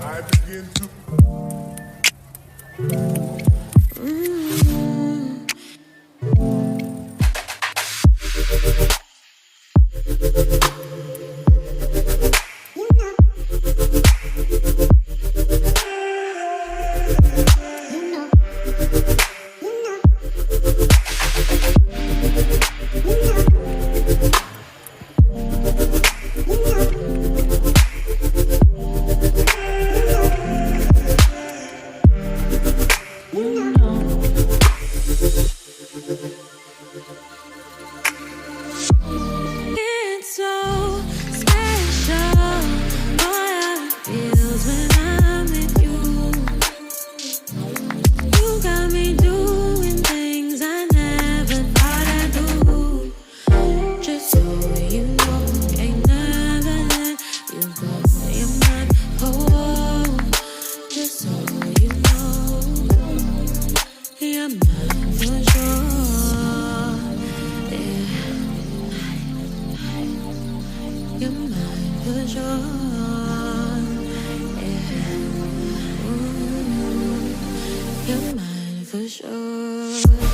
I begin to. It's so special, boy, how it feels when I'm with you. You got me doing things I never thought I'd do. Just so you know, ain't never let you go. You're my home. Just so you know, you're mine for sure. Yeah. You're mine for sure. Yeah. You're mine for sure.